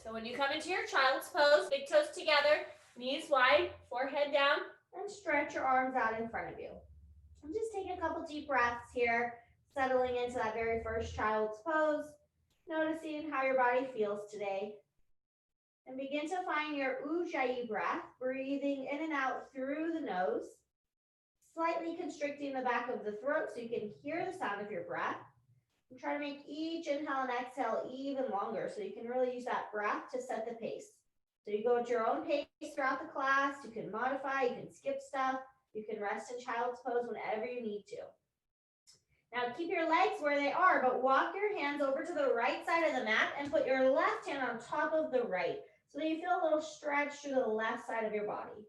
So when you come into your child's pose, big toes together, knees wide, forehead down, and stretch your arms out in front of you. And just take a couple deep breaths here, settling into that very first child's pose, noticing how your body feels today. And begin to find your Ujjayi breath, breathing in and out through the nose, slightly constricting the back of the throat so you can hear the sound of your breath. And try to make each inhale and exhale even longer so you can really use that breath to set the pace. So you go at your own pace throughout the class. You can modify, you can skip stuff, you can rest in child's pose whenever you need to. Now keep your legs where they are, but walk your hands over to the right side of the mat and put your left hand on top of the right so that you feel a little stretch through the left side of your body.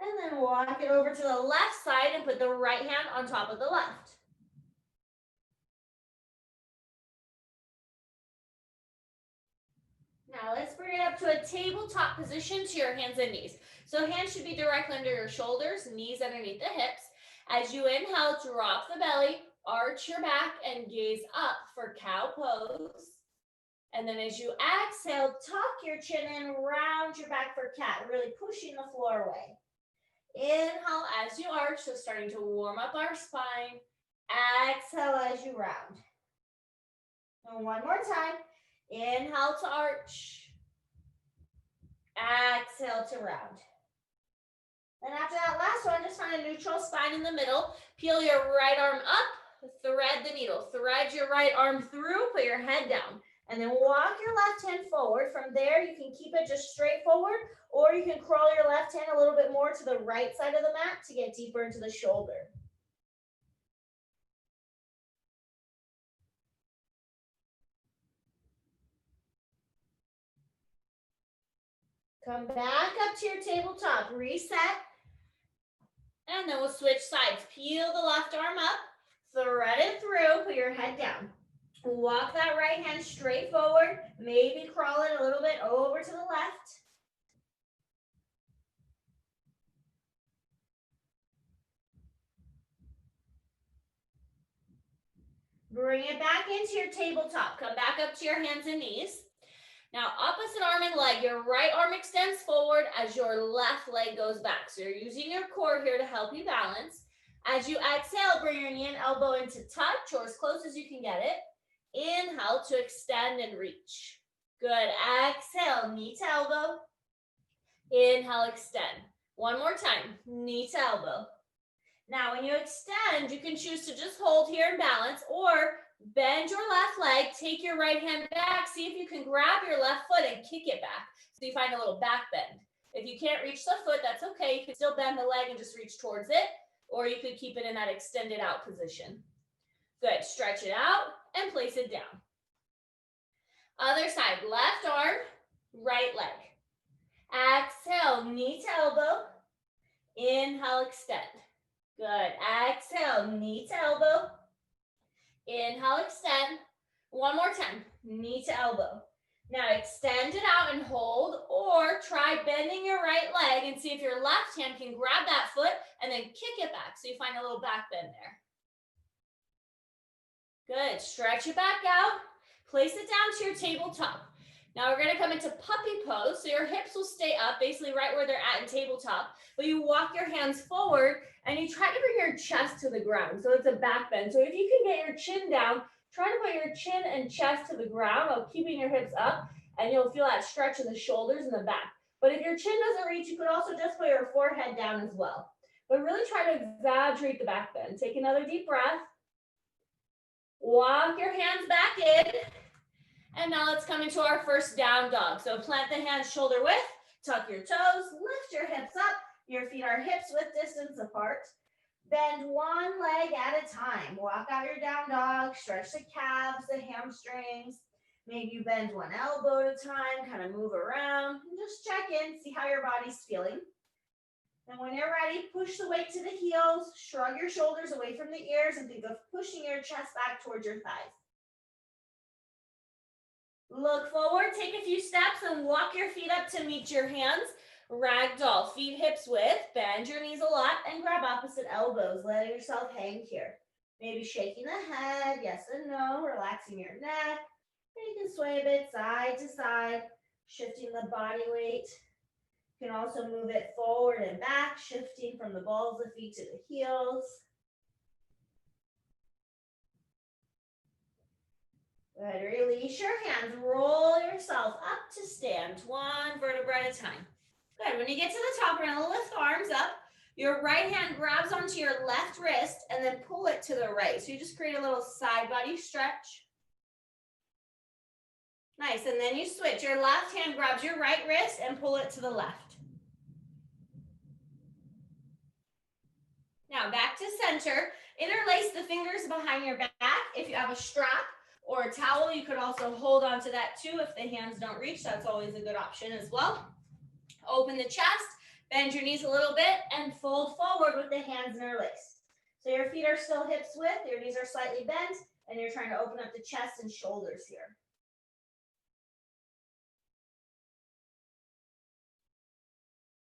And then walk it over to the left side and put the right hand on top of the left. Now let's bring it up to a tabletop position to your hands and knees. So hands should be directly under your shoulders, knees underneath the hips. As you inhale, drop the belly, arch your back, and gaze up for cow pose. And then as you exhale, tuck your chin in, round your back for cat, really pushing the floor away. Inhale as you arch, so starting to warm up our spine. Exhale as you round. And one more time. Inhale to arch. Exhale to round. Then after that last one, just find a neutral spine in the middle. Peel your right arm up, thread the needle. Thread your right arm through, put your head down. And then walk your left hand forward. From there, you can keep it just straight forward, or you can crawl your left hand a little bit more to the right side of the mat to get deeper into the shoulder. Come back up to your tabletop, reset, and then we'll switch sides. Peel the left arm up, thread it through, put your head down. Walk that right hand straight forward, maybe crawl it a little bit over to the left. Bring it back into your tabletop. Come back up to your hands and knees. Now, opposite arm and leg, your right arm extends forward as your left leg goes back. So you're using your core here to help you balance. As you exhale, bring your knee and elbow into touch or as close as you can get it. Inhale to extend and reach. Good. Exhale, knee to elbow. Inhale, extend. One more time, knee to elbow. Now, when you extend, you can choose to just hold here and balance, or bend your left leg, take your right hand back, see if you can grab your left foot and kick it back. So you find a little back bend. If you can't reach the foot, that's okay. You can still bend the leg and just reach towards it, or you could keep it in that extended out position. Good. Stretch it out and place it down. Other side, left arm, right leg. Exhale, knee to elbow. Inhale, extend. Good. Exhale, knee to elbow. Inhale, extend. One more time, knee to elbow. Now extend it out and hold, or try bending your right leg and see if your left hand can grab that foot and then kick it back so you find a little back bend there. Good. Stretch it back out. Place it down to your tabletop. Now we're going to come into puppy pose. So your hips will stay up, basically right where they're at in tabletop. But you walk your hands forward and you try to bring your chest to the ground. So it's a back bend. So if you can get your chin down, try to put your chin and chest to the ground while keeping your hips up. And you'll feel that stretch in the shoulders and the back. But if your chin doesn't reach, you could also just put your forehead down as well. But really try to exaggerate the back bend. Take another deep breath. Walk your hands back in. And now let's come into our first down dog. So plant the hands shoulder width, tuck your toes, lift your hips up. Your feet are hips width distance apart. Bend one leg at a time. Walk out your down dog, stretch the calves, the hamstrings. Maybe you bend one elbow at a time, kind of move around. And just check in, see how your body's feeling. And when you're ready, push the weight to the heels, shrug your shoulders away from the ears, and think of pushing your chest back towards your thighs. Look forward, take a few steps, and walk your feet up to meet your hands. Ragdoll, feet hips width, bend your knees a lot, and grab opposite elbows, letting yourself hang here. Maybe shaking the head, yes and no, relaxing your neck. You can sway a bit side to side, shifting the body weight. You can also move it forward and back, shifting from the balls of the feet to the heels. Good, release your hands, roll yourself up to stand, one vertebra at a time. Good, when you get to the top, we're gonna lift the arms up. Your right hand grabs onto your left wrist and then pull it to the right. So you just create a little side body stretch. Nice, and then you switch. Your left hand grabs your right wrist and pull it to the left. Now back to center. Interlace the fingers behind your back. If you have a strap or a towel, you could also hold on to that too if the hands don't reach. That's always a good option as well. Open the chest, bend your knees a little bit, and fold forward with the hands interlaced. So your feet are still hips width, your knees are slightly bent, and you're trying to open up the chest and shoulders here.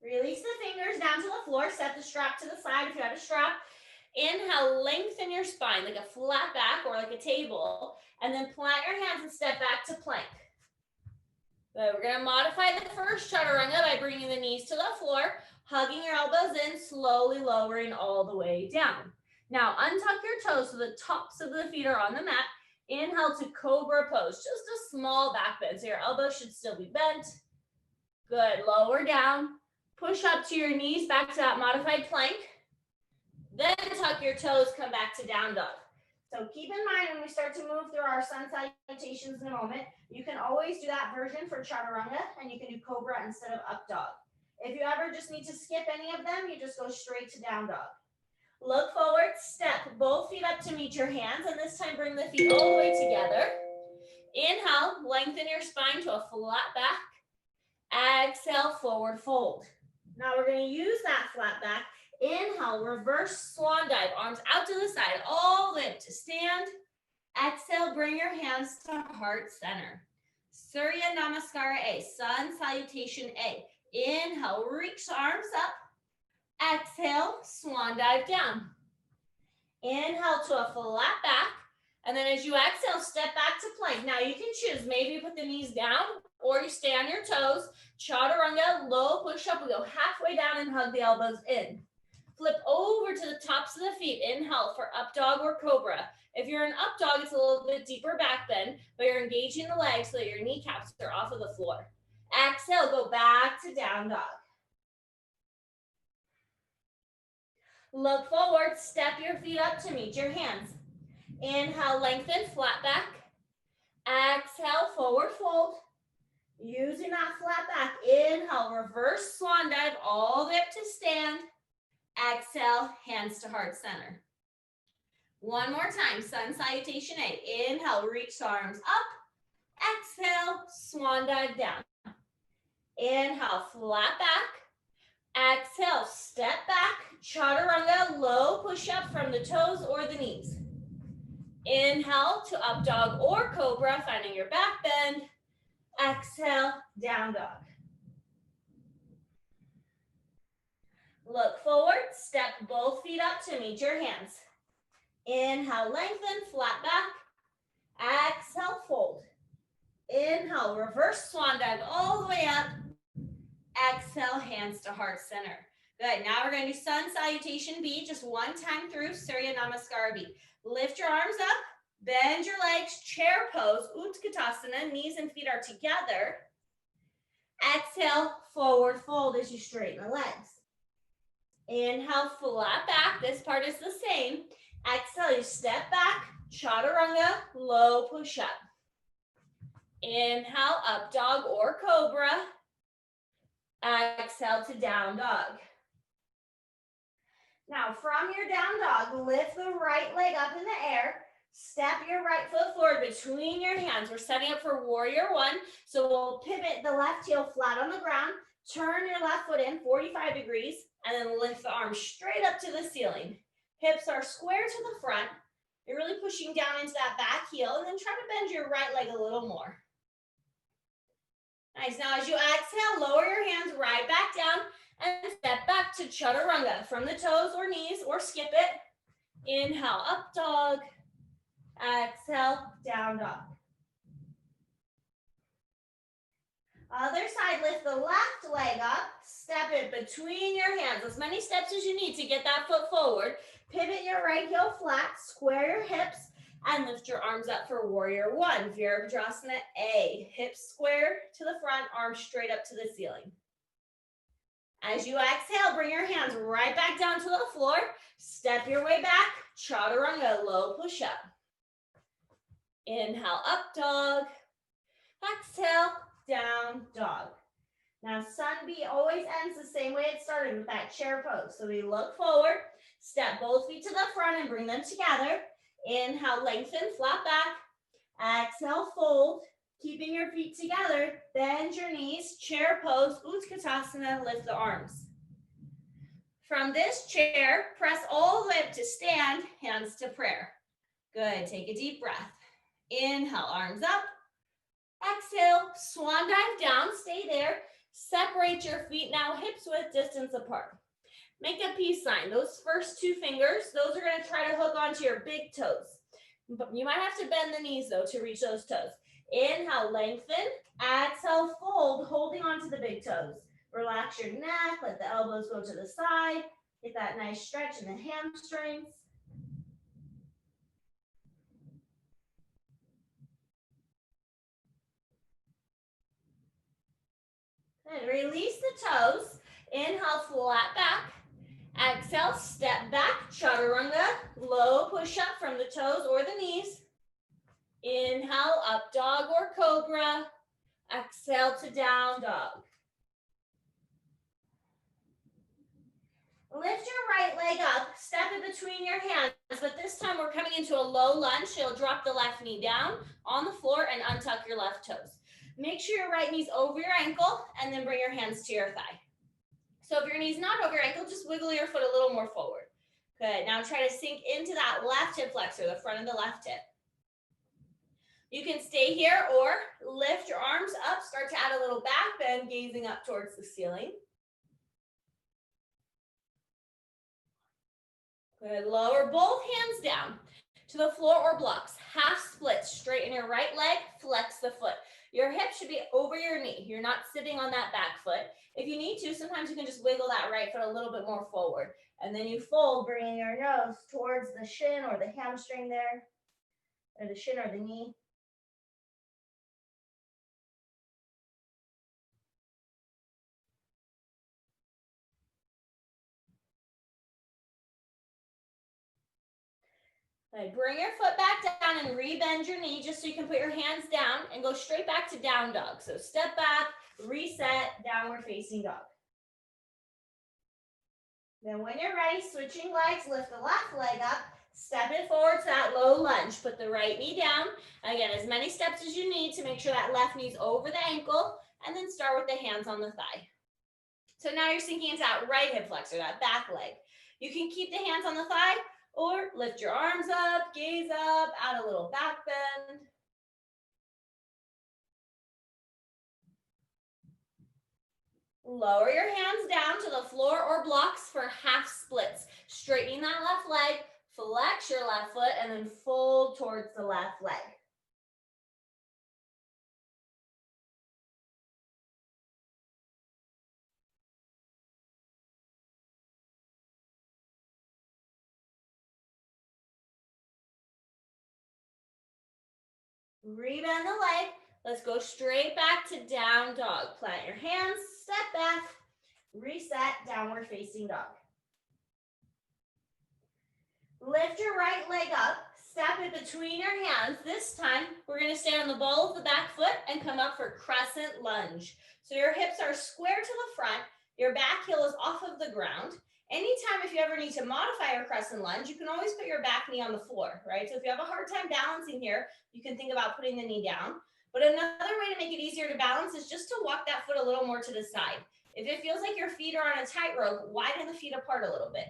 Release the fingers down to the floor, set the strap to the side if you have a strap. Inhale, lengthen your spine like a flat back or like a table, and then plant your hands and step back to plank. Good. We're going to modify the first chaturanga by bringing the knees to the floor, hugging your elbows in, slowly lowering all the way down. Now untuck your toes so the tops of the feet are on the mat. Inhale to cobra pose, just a small back bend, so your elbows should still be bent. Good, lower down. Push up to your knees, back to that modified plank. Then tuck your toes, come back to down dog. So keep in mind when we start to move through our sun salutations in a moment, you can always do that version for chaturanga and you can do cobra instead of up dog. If you ever just need to skip any of them, you just go straight to down dog. Look forward, step both feet up to meet your hands, and this time bring the feet all the way together. Inhale, lengthen your spine to a flat back. Exhale, forward fold. Now we're going to use that flat back. Inhale, reverse swan dive, arms out to the side, all the way up to stand. Exhale, bring your hands to heart center. Surya Namaskara A, sun salutation A. Inhale, reach the arms up. Exhale, swan dive down. Inhale to a flat back. And then as you exhale, step back to plank. Now you can choose, maybe you put the knees down or you stay on your toes. Chaturanga, low push up. We go halfway down and hug the elbows in. Flip over to the tops of the feet. Inhale for up dog or cobra. If you're in up dog, it's a little bit deeper back bend, but you're engaging the legs so that your kneecaps are off of the floor. Exhale, go back to down dog. Look forward, step your feet up to meet your hands. Inhale, lengthen, flat back. Exhale, forward fold. Using that flat back. Inhale, reverse swan dive all the way up to stand. Exhale, hands to heart center. One more time, sun salutation A. Inhale, reach the arms up. Exhale, swan dive down. Inhale, flat back. Exhale, step back. Chaturanga, low push up from the toes or the knees. Inhale to up dog or cobra, finding your back bend. Exhale, down dog. Look forward, step both feet up to meet your hands. Inhale, lengthen, flat back. Exhale, fold. Inhale, reverse swan dive all the way up. Exhale, hands to heart center. Good, now we're going to do sun salutation B, just one time through, Surya Namaskara B. Lift your arms up, bend your legs, chair pose, Utkatasana, knees and feet are together. Exhale, forward fold as you straighten the legs. Inhale, flat back. This part is the same. Exhale, you step back, chaturanga, low push up. Inhale, up dog or cobra. Exhale to down dog. Now from your down dog, lift the right leg up in the air. Step your right foot forward between your hands. We're setting up for warrior one. So we'll pivot the left heel flat on the ground. Turn your left foot in 45 degrees and then lift the arms straight up to the ceiling. Hips are square to the front. You're really pushing down into that back heel and then try to bend your right leg a little more. Nice. Now as you exhale, lower your hands right back down and step back to chaturanga from the toes or knees or skip it. Inhale, up dog. Exhale, down dog. Other side, lift the left leg up, step it between your hands. As many steps as you need to get that foot forward. Pivot your right heel flat, square your hips, and lift your arms up for warrior one. Virabhadrasana A. Hips square to the front, arms straight up to the ceiling. As you exhale, bring your hands right back down to the floor. Step your way back, chaturanga, low push-up. Inhale, up dog. Exhale, down dog. Now, sun B always ends the same way it started, with that chair pose. So we look forward, step both feet to the front and bring them together. Inhale, lengthen, flat back. Exhale, fold. Keeping your feet together, bend your knees, chair pose, Utkatasana, lift the arms. From this chair, press all the way up to stand, hands to prayer. Good, take a deep breath. Inhale, arms up. Exhale, swan dive down, stay there. Separate your feet now, hips width distance apart. Make a peace sign. Those first two fingers, those are going to try to hook onto your big toes. But you might have to bend the knees though to reach those toes. Inhale, lengthen. Exhale, fold, holding onto the big toes. Relax your neck, let the elbows go to the side. Get that nice stretch in the hamstrings. And release the toes. Inhale, flat back. Exhale, step back, chaturanga, low push up from the toes or the knees. Inhale, up dog or cobra. Exhale to down dog. Lift your right leg up, step it between your hands, but this time we're coming into a low lunge. You'll drop the left knee down on the floor and untuck your left toes. Make sure your right knee's over your ankle and then bring your hands to your thigh. So if your knee's not over your ankle, just wiggle your foot a little more forward. Good, now try to sink into that left hip flexor, the front of the left hip. You can stay here or lift your arms up, start to add a little back bend, gazing up towards the ceiling. Good, lower both hands down to the floor or blocks. Half split, straighten your right leg, flex the foot. Your hip should be over your knee. You're not sitting on that back foot. If you need to, sometimes you can just wiggle that right foot a little bit more forward. And then you fold, bringing your nose towards the shin or the hamstring there, or the shin or the knee. Right, bring your foot back down and rebend your knee just so you can put your hands down and go straight back to down dog. So step back, reset, downward facing dog. Then when you're ready, switching legs, lift the left leg up, step it forward to that low lunge. Put the right knee down. Again, as many steps as you need to make sure that left knee's over the ankle, and then start with the hands on the thigh. So now you're sinking into that right hip flexor, that back leg. You can keep the hands on the thigh or lift your arms up, gaze up, add a little back bend. Lower your hands down to the floor or blocks for half splits. Straightening that left leg, flex your left foot, and then fold towards the left leg. Rebend the leg. Let's go straight back to down dog. Plant your hands, step back, reset, downward facing dog. Lift your right leg up, step it between your hands. This time, we're going to stay on the ball of the back foot and come up for crescent lunge. So your hips are square to the front, your back heel is off of the ground. Anytime if you ever need to modify your crescent lunge, you can always put your back knee on the floor, right? So if you have a hard time balancing here, you can think about putting the knee down. But another way to make it easier to balance is just to walk that foot a little more to the side. If it feels like your feet are on a tightrope, widen the feet apart a little bit.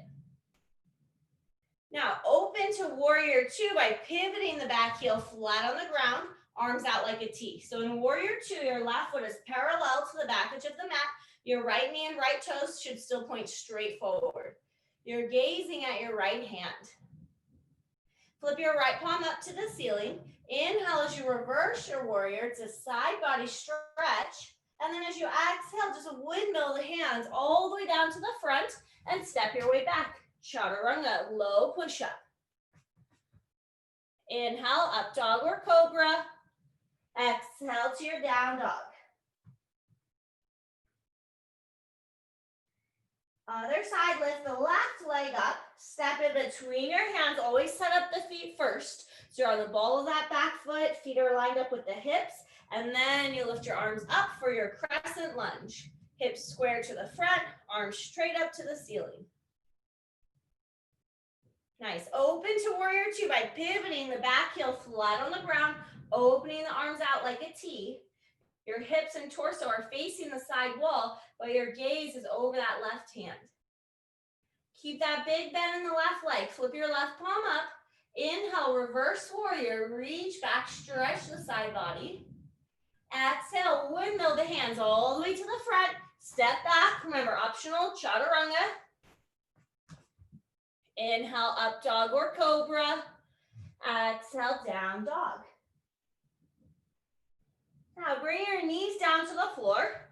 Now, open to warrior two by pivoting the back heel flat on the ground, arms out like a T. So in warrior two, your left foot is parallel to the back edge of the mat. Your right knee and right toes should still point straight forward. You're gazing at your right hand. Flip your right palm up to the ceiling. Inhale as you reverse your warrior. It's a side body stretch. And then as you exhale, just windmill the hands all the way down to the front and step your way back. Chaturanga, low push-up. Inhale, up dog or cobra. Exhale to your down dog. Other side, lift the left leg up, step in between your hands, always set up the feet first. So you're on the ball of that back foot, feet are lined up with the hips, and then you lift your arms up for your crescent lunge. Hips square to the front, arms straight up to the ceiling. Nice. Open to warrior two by pivoting the back heel flat on the ground, opening the arms out like a T. Your hips and torso are facing the side wall, but your gaze is over that left hand. Keep that big bend in the left leg. Flip your left palm up. Inhale, reverse warrior. Reach back, stretch the side body. Exhale, windmill the hands all the way to the front. Step back. Remember, optional, chaturanga. Inhale, up dog or cobra. Exhale, down dog. Now bring your knees down to the floor.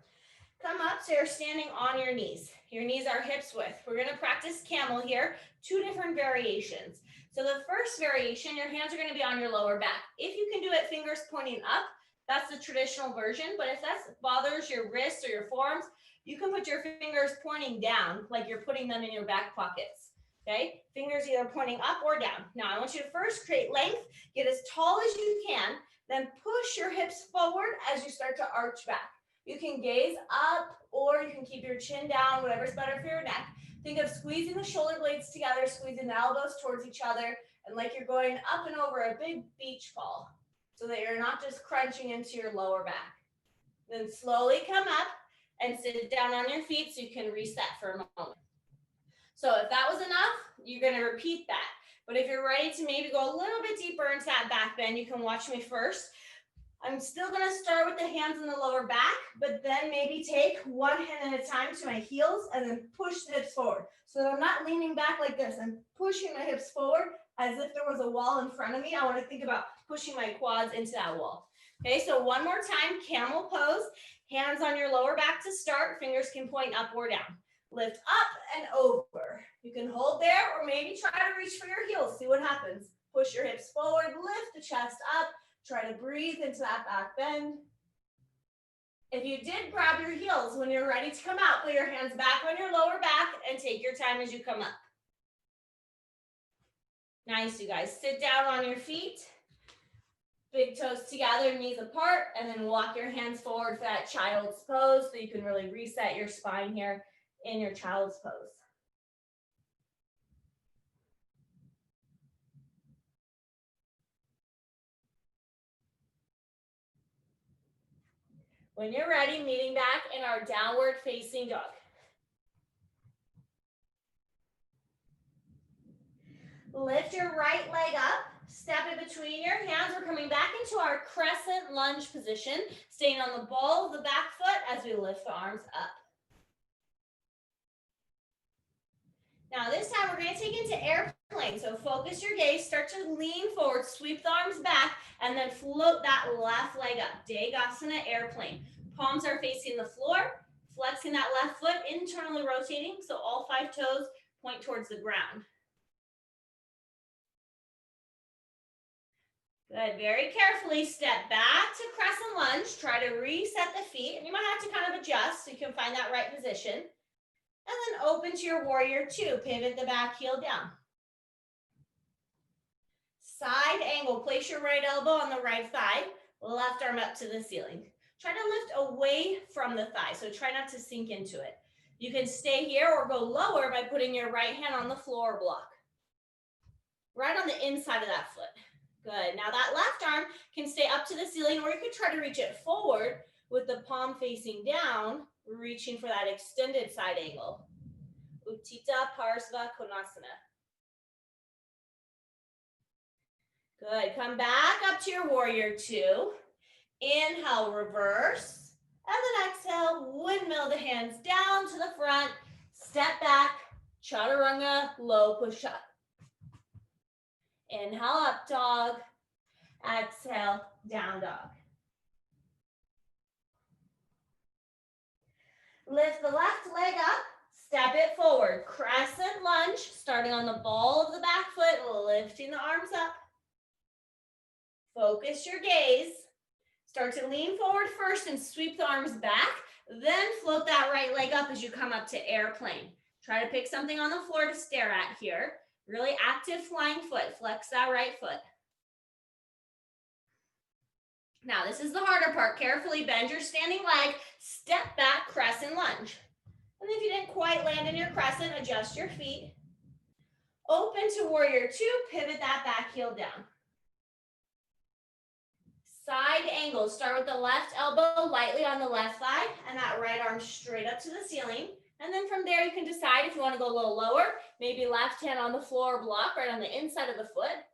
Come up so you're standing on your knees. Your knees are hips width. We're going to practice camel here, 2 different variations. So the first variation, your hands are going to be on your lower back. If you can do it fingers pointing up, that's the traditional version. But if that bothers your wrists or your forearms, you can put your fingers pointing down, like you're putting them in your back pockets. Okay, fingers either pointing up or down. Now I want you to first create length, get as tall as you can, then push your hips forward as you start to arch back. You can gaze up or you can keep your chin down, whatever's better for your neck. Think of squeezing the shoulder blades together, squeezing the elbows towards each other, and like you're going up and over a big beach ball so that you're not just crunching into your lower back. Then slowly come up and sit down on your feet so you can reset for a moment. So if that was enough, you're going to repeat that. But if you're ready to maybe go a little bit deeper into that back bend, you can watch me first. I'm still going to start with the hands in the lower back, but then maybe take one hand at a time to my heels and then push the hips forward. So that I'm not leaning back like this. I'm pushing my hips forward as if there was a wall in front of me. I want to think about pushing my quads into that wall. Okay, so one more time, camel pose. Hands on your lower back to start. Fingers can point up or down. Lift up and over. You can hold there or maybe try to reach for your heels. See what happens. Push your hips forward, lift the chest up. Try to breathe into that back bend. If you did grab your heels when you're ready to come out, put your hands back on your lower back and take your time as you come up. Nice, you guys. Sit down on your feet. Big toes together, knees apart, and then walk your hands forward for that child's pose so you can really reset your spine here in your child's pose. When you're ready, meeting back in our downward facing dog. Lift your right leg up, step in between your hands. We're coming back into our crescent lunge position, staying on the ball of the back foot as we lift the arms up. Now this time we're going to take it into airplane. So focus your gaze, start to lean forward, sweep the arms back, and then float that left leg up. Degasana airplane. Palms are facing the floor, flexing that left foot, internally rotating, so all 5 toes point towards the ground. Good, very carefully step back to crescent lunge. Try to reset the feet, and you might have to kind of adjust so you can find that right position. And then open to your warrior two. Pivot the back heel down. Side angle. Place your right elbow on the right thigh. Left arm up to the ceiling. Try to lift away from the thigh, so try not to sink into it. You can stay here or go lower by putting your right hand on the floor block. Right on the inside of that foot. Good. Now that left arm can stay up to the ceiling, or you could try to reach it forward with the palm facing down, reaching for that extended side angle. Utthita Parsva Konasana. Good. Come back up to your warrior two. Inhale, reverse. And then exhale, windmill the hands down to the front. Step back, chaturanga, low push up. Inhale, up dog. Exhale, down dog. Lift the left leg up, step it forward. Crescent lunge, starting on the ball of the back foot, lifting the arms up. Focus your gaze. Start to lean forward first and sweep the arms back. Then float that right leg up as you come up to airplane. Try to pick something on the floor to stare at here. Really active flying foot. Flex that right foot. Now, this is the harder part. Carefully bend your standing leg. Step back, crescent lunge. And if you didn't quite land in your crescent, adjust your feet. Open to warrior two. Pivot that back heel down. Side angle. Start with the left elbow lightly on the left thigh and that right arm straight up to the ceiling. And then from there, you can decide if you want to go a little lower, maybe left hand on the floor block right on the inside of the foot.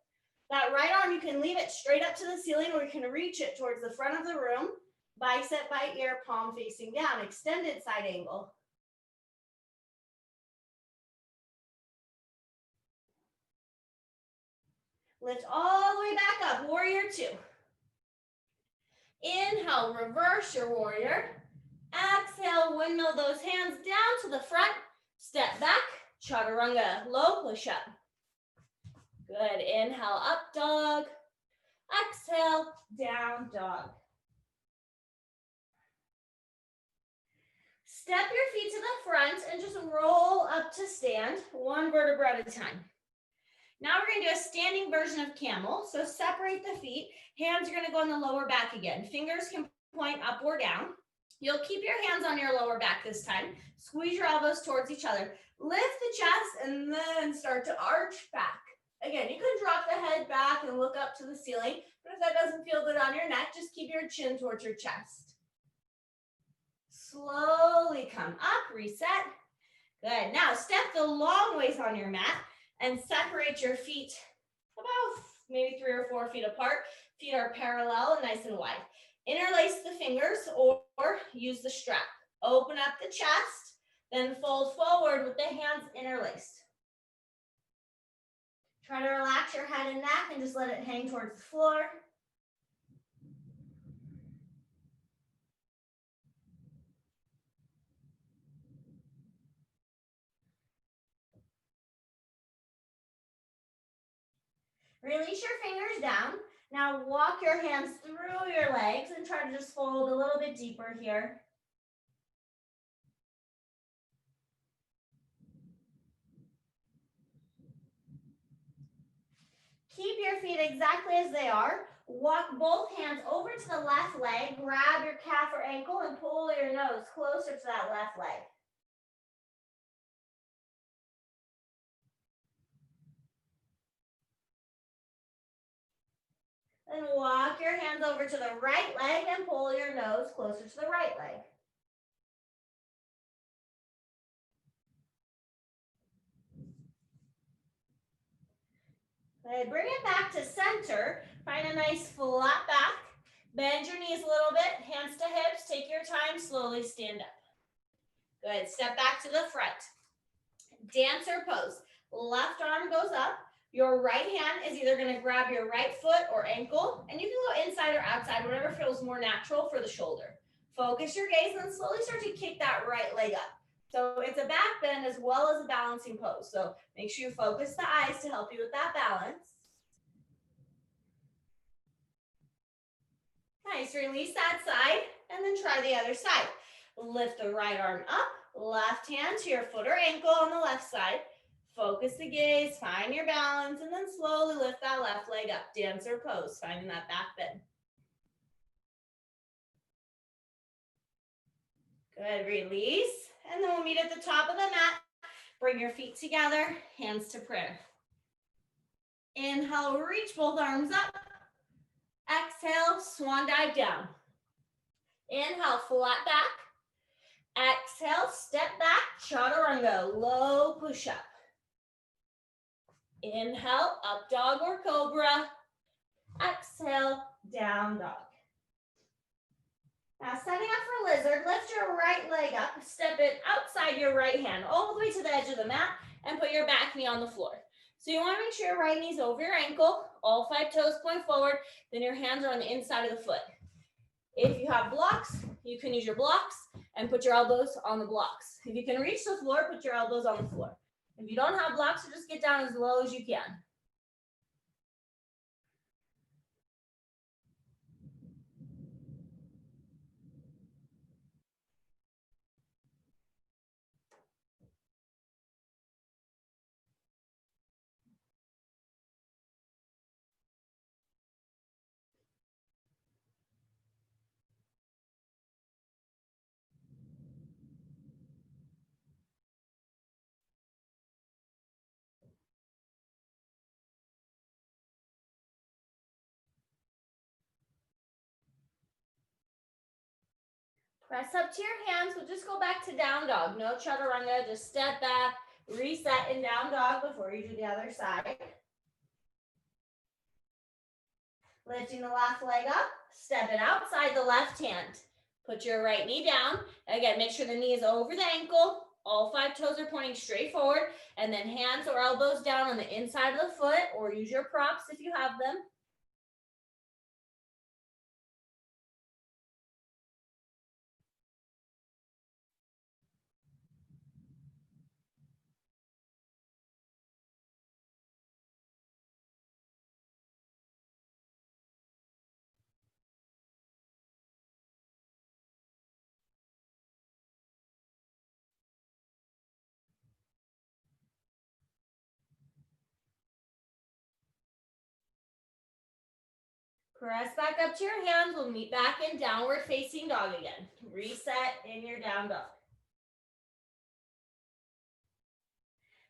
That right arm, you can leave it straight up to the ceiling or you can reach it towards the front of the room, bicep by ear, palm facing down, extended side angle. Lift all the way back up, warrior two. Inhale, reverse your warrior. Exhale, windmill those hands down to the front. Step back, chaturanga, low push up. Good, inhale, up dog. Exhale, down dog. Step your feet to the front and just roll up to stand, one vertebra at a time. Now we're going to do a standing version of camel. So separate the feet. Hands are going to go on the lower back again. Fingers can point up or down. You'll keep your hands on your lower back this time. Squeeze your elbows towards each other. Lift the chest and then start to arch back. Again, you can drop the head back and look up to the ceiling. But if that doesn't feel good on your neck, just keep your chin towards your chest. Slowly come up, reset. Good. Now step the long ways on your mat and separate your feet about maybe 3 or 4 feet apart. Feet are parallel and nice and wide. Interlace the fingers or use the strap. Open up the chest, then fold forward with the hands interlaced. Try to relax your head and neck and just let it hang towards the floor. Release your fingers down. Now walk your hands through your legs and try to just fold a little bit deeper here. Keep your feet exactly as they are. Walk both hands over to the left leg. Grab your calf or ankle and pull your nose closer to that left leg. Then walk your hands over to the right leg and pull your nose closer to the right leg. Okay, bring it back to center. Find a nice flat back. Bend your knees a little bit, hands to hips. Take your time, slowly stand up. Good, step back to the front. Dancer pose. Left arm goes up. Your right hand is either going to grab your right foot or ankle, and you can go inside or outside, whatever feels more natural for the shoulder. Focus your gaze and then slowly start to kick that right leg up. So it's a back bend as well as a balancing pose. So make sure you focus the eyes to help you with that balance. Nice, release that side and then try the other side. Lift the right arm up, left hand to your foot or ankle on the left side. Focus the gaze, find your balance, and then slowly lift that left leg up. Dancer pose, finding that back bend. Good, release. And then we'll meet at the top of the mat. Bring your feet together, hands to prayer. Inhale, reach both arms up. Exhale, swan dive down. Inhale, flat back. Exhale, step back, chaturanga, low push up. Inhale, up dog or cobra. Exhale, down dog. Now setting up for lizard, lift your right leg up, step it outside your right hand, all the way to the edge of the mat, and put your back knee on the floor. So you want to make sure your right knee's over your ankle, all 5 toes point forward, then your hands are on the inside of the foot. If you have blocks, you can use your blocks and put your elbows on the blocks. If you can reach the floor, put your elbows on the floor. If you don't have blocks, so just get down as low as you can. Press up to your hands. We'll just go back to down dog. No chaturanga, just step back, reset in down dog before you do the other side. Lifting the left leg up, step it outside the left hand. Put your right knee down. Again, make sure the knee is over the ankle. All 5 toes are pointing straight forward. And then hands or elbows down on the inside of the foot, or use your props if you have them. Press back up to your hands. We'll meet back in downward facing dog again. Reset in your down dog.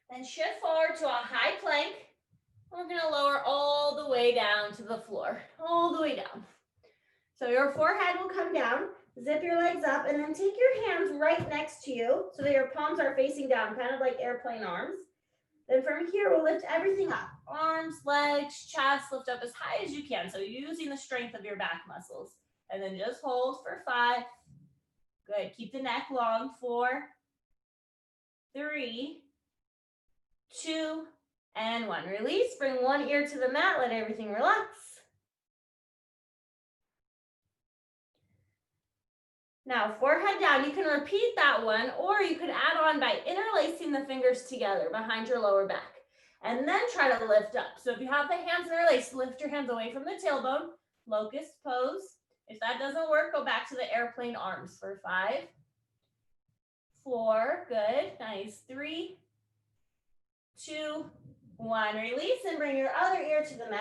Then shift forward to a high plank. We're going to lower all the way down to the floor, all the way down. So your forehead will come down, zip your legs up, and then take your hands right next to you so that your palms are facing down, kind of like airplane arms. Then from here, we'll lift everything up. Arms, legs, chest, lift up as high as you can. So using the strength of your back muscles. And then just hold for 5. Good. Keep the neck long. 4, 3, 2, and 1. Release. Bring one ear to the mat. Let everything relax. Now, forehead down. You can repeat that one, or you could add on by interlacing the fingers together behind your lower back. And then try to lift up. So if you have the hands interlaced, lift your hands away from the tailbone. Locust pose. If that doesn't work, go back to the airplane arms for 5, 4, good, nice, 3, 2, 1. Release and bring your other ear to the mat.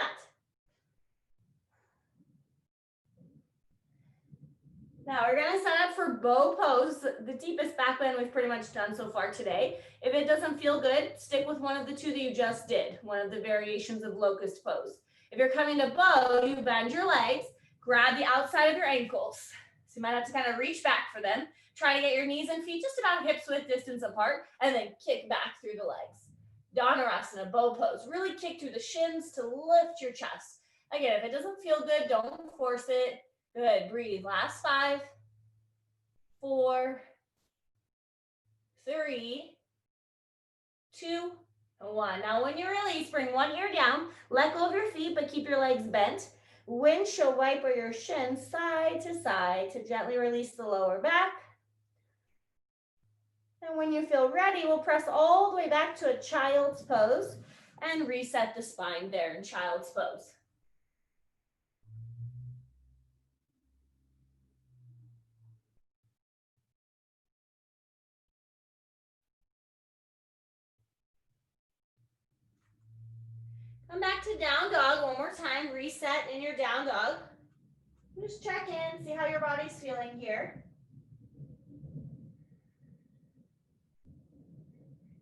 Now we're gonna set up for bow pose, the deepest back bend we've pretty much done so far today. If it doesn't feel good, stick with one of the 2 that you just did, one of the variations of locust pose. If you're coming to bow, you bend your legs, grab the outside of your ankles. So you might have to kind of reach back for them. Try to get your knees and feet just about hips width distance apart, and then kick back through the legs. Dhanurasana, bow pose. Really kick through the shins to lift your chest. Again, if it doesn't feel good, don't force it. Good, breathe. Last 5, 4, 3, 2, 1. Now when you release, bring one ear down, let go of your feet, but keep your legs bent. Windshield wiper your shins side to gently release the lower back. And when you feel ready, we'll press all the way back to a child's pose and reset the spine there in child's pose. Come back to down dog one more time. Reset in your down dog. Just check in, see how your body's feeling here.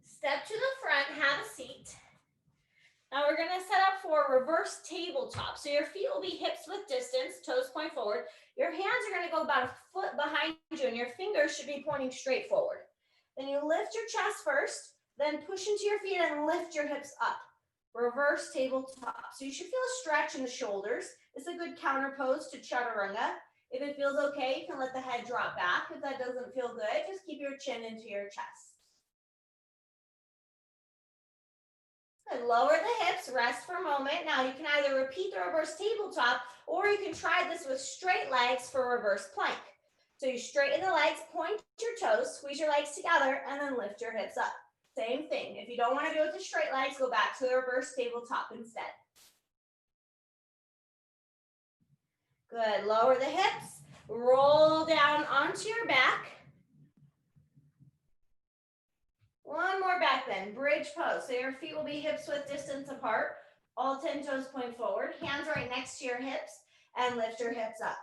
Step to the front, have a seat. Now we're gonna set up for reverse tabletop. So your feet will be hips width distance, toes point forward. Your hands are gonna go about a foot behind you and your fingers should be pointing straight forward. Then you lift your chest first, then push into your feet and lift your hips up. Reverse tabletop. So you should feel a stretch in the shoulders. It's a good counter pose to chaturanga. If it feels okay, you can let the head drop back. If that doesn't feel good, just keep your chin into your chest. Good. Lower the hips, rest for a moment. Now you can either repeat the reverse tabletop or you can try this with straight legs for reverse plank. So you straighten the legs, point your toes, squeeze your legs together, and then lift your hips up. Same thing. If you don't want to do it with the straight legs, go back to the reverse tabletop instead. Good. Lower the hips, roll down onto your back. One more back bend, bridge pose. So your feet will be hips width distance apart. All 10 toes point forward, hands right next to your hips, and lift your hips up.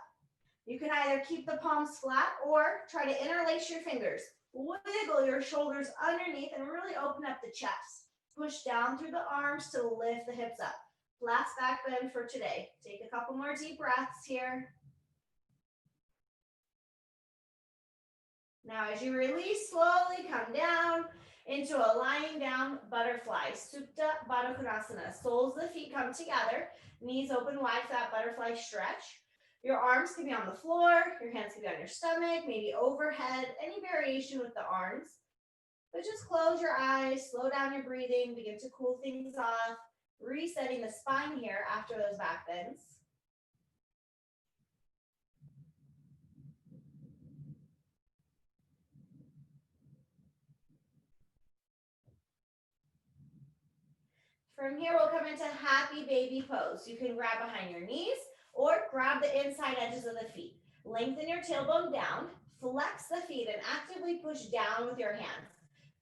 You can either keep the palms flat or try to interlace your fingers. Wiggle your shoulders underneath and really open up the chest. Push down through the arms to lift the hips up. Last back bend for today. Take a couple more deep breaths here. Now as you release, slowly come down into a lying down butterfly, Supta Baddha Konasana. Soles of the feet come together, knees open wide for that butterfly stretch. Your arms can be on the floor, your hands can be on your stomach, maybe overhead, any variation with the arms. But just close your eyes, slow down your breathing, begin to cool things off, resetting the spine here after those back bends. From here, we'll come into happy baby pose. You can grab behind your knees or grab the inside edges of the feet. Lengthen your tailbone down, flex the feet, and actively push down with your hands.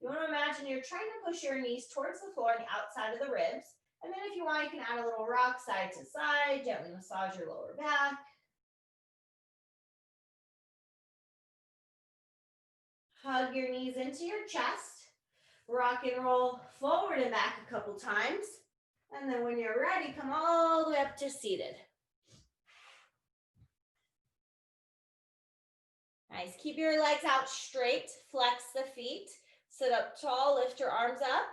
You want to imagine you're trying to push your knees towards the floor and the outside of the ribs. And then if you want, you can add a little rock side to side, gently massage your lower back. Hug your knees into your chest. Rock and roll forward and back a couple times. And then when you're ready, come all the way up to seated. Nice. Keep your legs out straight. Flex the feet. Sit up tall. Lift your arms up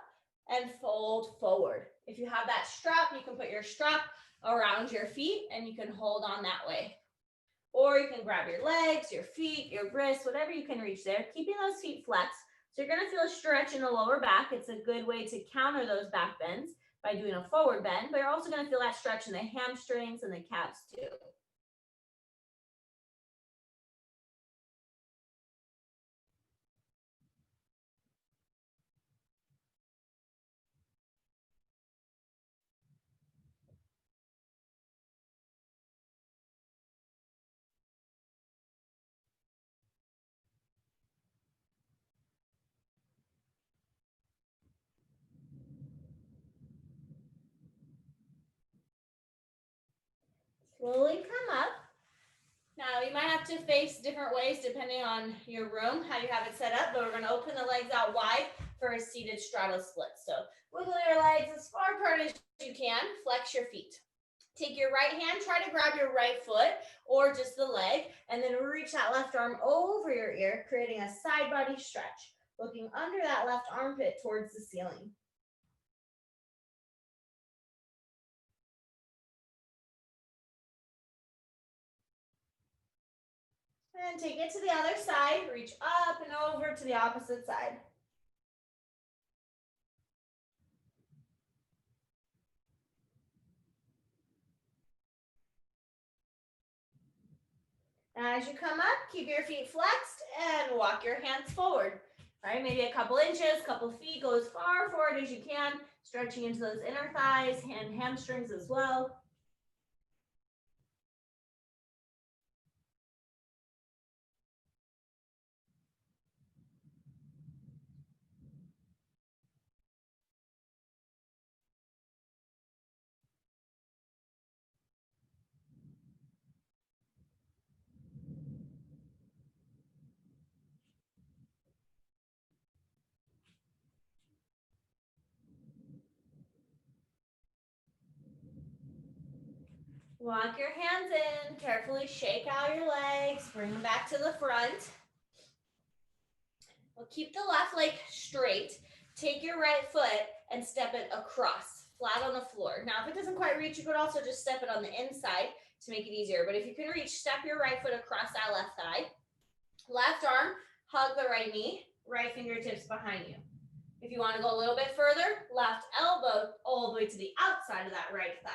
and fold forward. If you have that strap, you can put your strap around your feet and you can hold on that way. Or you can grab your legs, your feet, your wrists, whatever you can reach there, keeping those feet flexed. So you're going to feel a stretch in the lower back. It's a good way to counter those back bends by doing a forward bend, but you're also going to feel that stretch in the hamstrings and the calves too. Slowly come up. Now you might have to face different ways depending on your room, how you have it set up, but we're going to open the legs out wide for a seated straddle split. So wiggle your legs as far apart as you can, flex your feet. Take your right hand, try to grab your right foot or just the leg, and then reach that left arm over your ear, creating a side body stretch, looking under that left armpit towards the ceiling. And take it to the other side, reach up and over to the opposite side. Now as you come up, keep your feet flexed and walk your hands forward. All right, maybe a couple inches, couple feet, go as far forward as you can, stretching into those inner thighs and hamstrings as well. Walk your hands in, carefully shake out your legs, bring them back to the front. We'll keep the left leg straight. Take your right foot and step it across, flat on the floor. Now, if it doesn't quite reach, you could also just step it on the inside to make it easier. But if you can reach, step your right foot across that left thigh. Left arm, hug the right knee, right fingertips behind you. If you want to go a little bit further, left elbow all the way to the outside of that right thigh.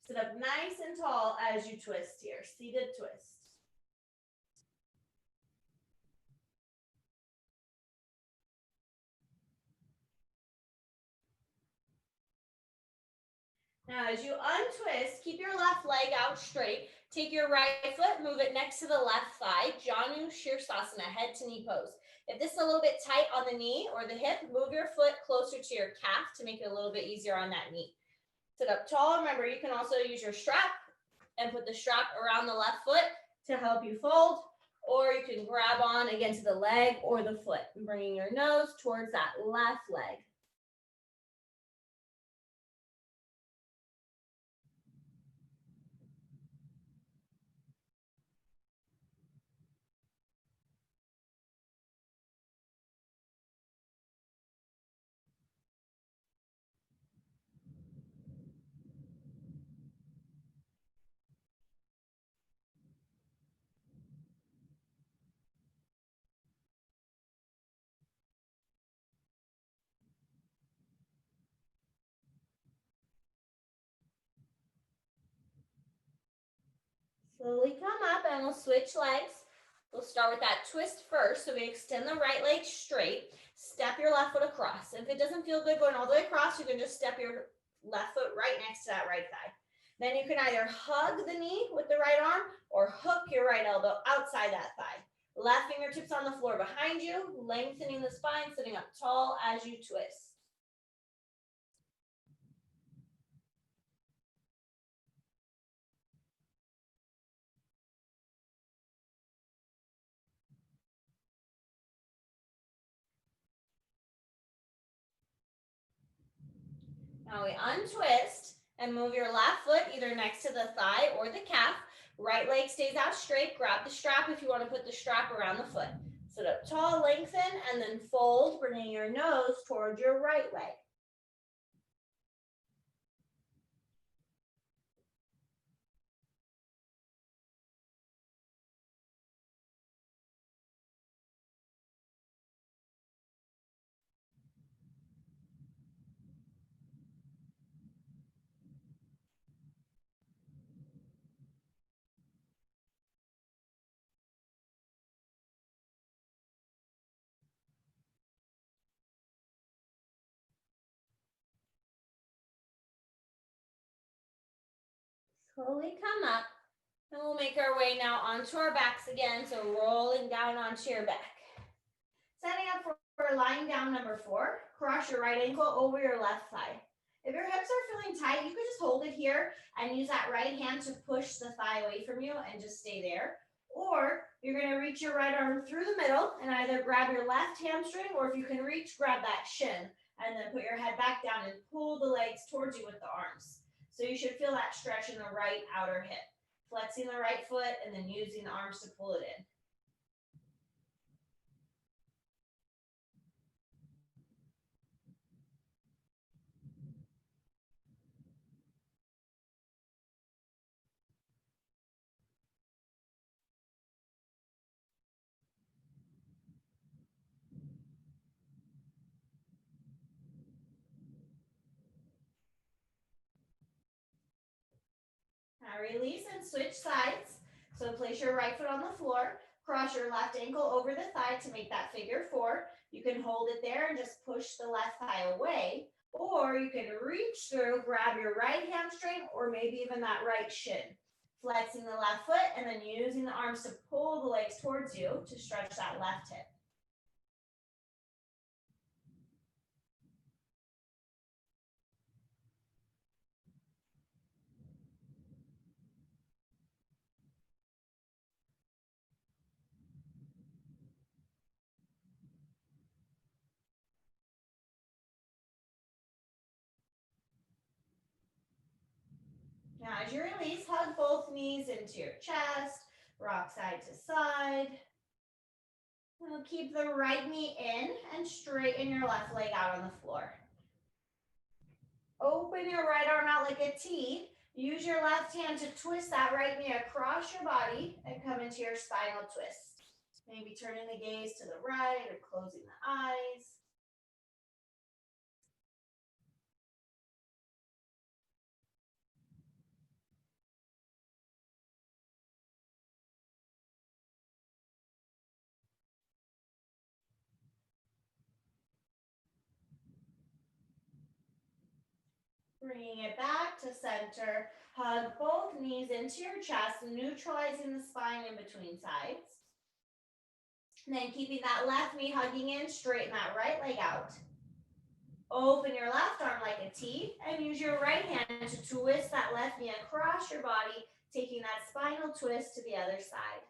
Sit up nice and tall as you twist here, seated twist. Now, as you untwist, keep your left leg out straight. Take your right foot, move it next to the left thigh, Janu Shirsasana, head to knee pose. If this is a little bit tight on the knee or the hip, move your foot closer to your calf to make it a little bit easier on that knee. Sit up tall. Remember, you can also use your strap and put the strap around the left foot to help you fold, or you can grab on again to the leg or the foot, and bringing your nose towards that left leg. Slowly come up and we'll switch legs. We'll start with that twist first. So we extend the right leg straight. Step your left foot across. If it doesn't feel good going all the way across, you can just step your left foot right next to that right thigh. Then you can either hug the knee with the right arm or hook your right elbow outside that thigh. Left fingertips on the floor behind you, lengthening the spine, sitting up tall as you twist. Now we untwist and move your left foot either next to the thigh or the calf. Right leg stays out straight. Grab the strap if you want to put the strap around the foot. Sit up tall, lengthen, and then fold, bringing your nose towards your right leg. Slowly come up, and we'll make our way now onto our backs again. So rolling down onto your back. Setting up for lying down number 4, cross your right ankle over your left thigh. If your hips are feeling tight, you could just hold it here and use that right hand to push the thigh away from you and just stay there. Or you're going to reach your right arm through the middle and either grab your left hamstring, or if you can reach, grab that shin and then put your head back down and pull the legs towards you with the arms. So you should feel that stretch in the right outer hip. Flexing the right foot and then using the arms to pull it in. Now release and switch sides. So place your right foot on the floor, cross your left ankle over the thigh to make that figure 4. You can hold it there and just push the left thigh away, or you can reach through, grab your right hamstring, or maybe even that right shin. Flexing the left foot and then using the arms to pull the legs towards you to stretch that left hip. Now, as you release, hug both knees into your chest, rock side to side. We'll keep the right knee in and straighten your left leg out on the floor. Open your right arm out like a T. Use your left hand to twist that right knee across your body and come into your spinal twist. Maybe turning the gaze to the right or closing the eyes. Bringing it back to center. Hug both knees into your chest, neutralizing the spine in between sides. And then keeping that left knee hugging in, straighten that right leg out. Open your left arm like a T and use your right hand to twist that left knee across your body, taking that spinal twist to the other side.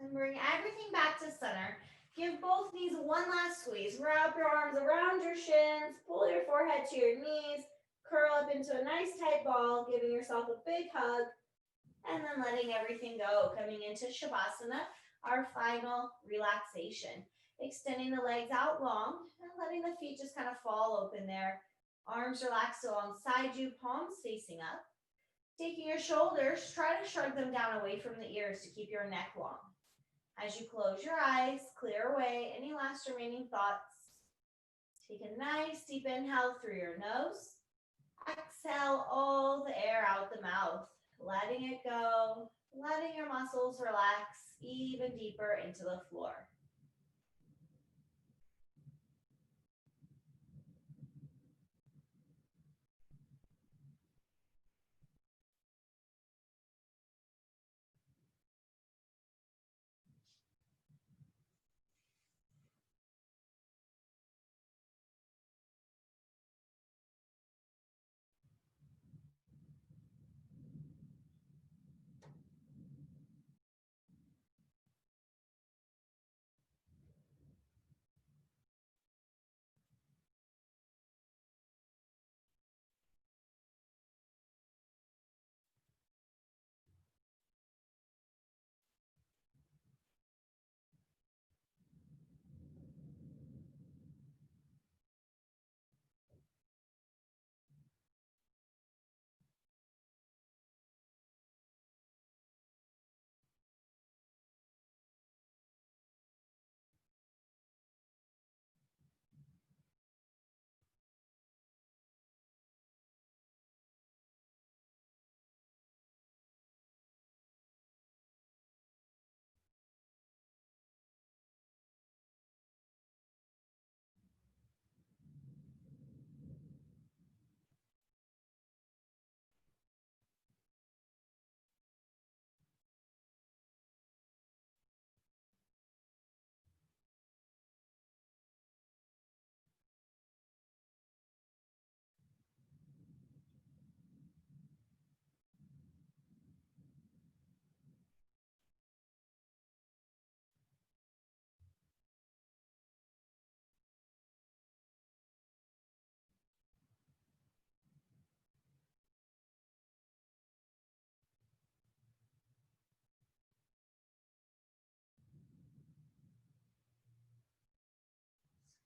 And bring everything back to center. Give both knees one last squeeze. Wrap your arms around your shins. Pull your forehead to your knees. Curl up into a nice tight ball, giving yourself a big hug. And then letting everything go. Coming into Shavasana, our final relaxation. Extending the legs out long and letting the feet just kind of fall open there. Arms relaxed alongside you, palms facing up. Taking your shoulders, try to shrug them down away from the ears to keep your neck long. As you close your eyes, clear away any last remaining thoughts. Take a nice deep inhale through your nose. Exhale all the air out the mouth, letting it go, letting your muscles relax even deeper into the floor.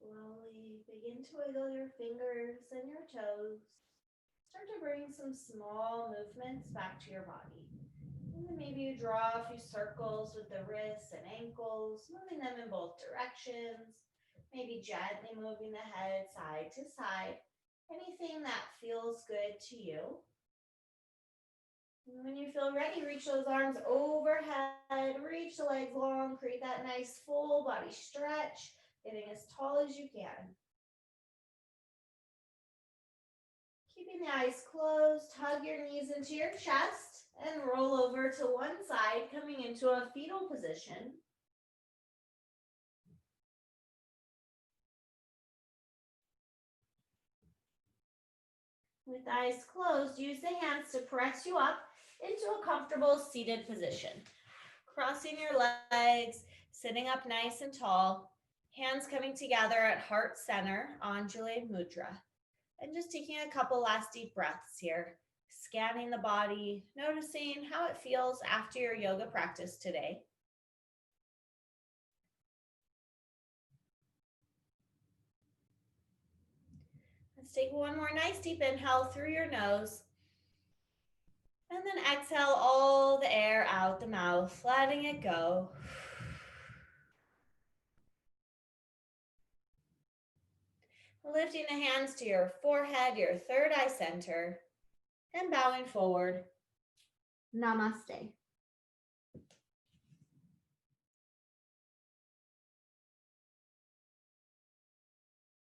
Slowly begin to wiggle your fingers and your toes. Start to bring some small movements back to your body. And then maybe you draw a few circles with the wrists and ankles, moving them in both directions. Maybe gently moving the head side to side. Anything that feels good to you. And when you feel ready, reach those arms overhead, reach the legs long, create that nice full body stretch, getting as tall as you can. Keeping the eyes closed, hug your knees into your chest and roll over to one side, coming into a fetal position. With eyes closed, use the hands to press you up into a comfortable seated position. Crossing your legs, sitting up nice and tall, hands coming together at heart center, Anjali Mudra. And just taking a couple last deep breaths here, scanning the body, noticing how it feels after your yoga practice today. Let's take one more nice deep inhale through your nose. And then exhale all the air out the mouth, letting it go. Lifting the hands to your forehead, your third eye center, and bowing forward. Namaste.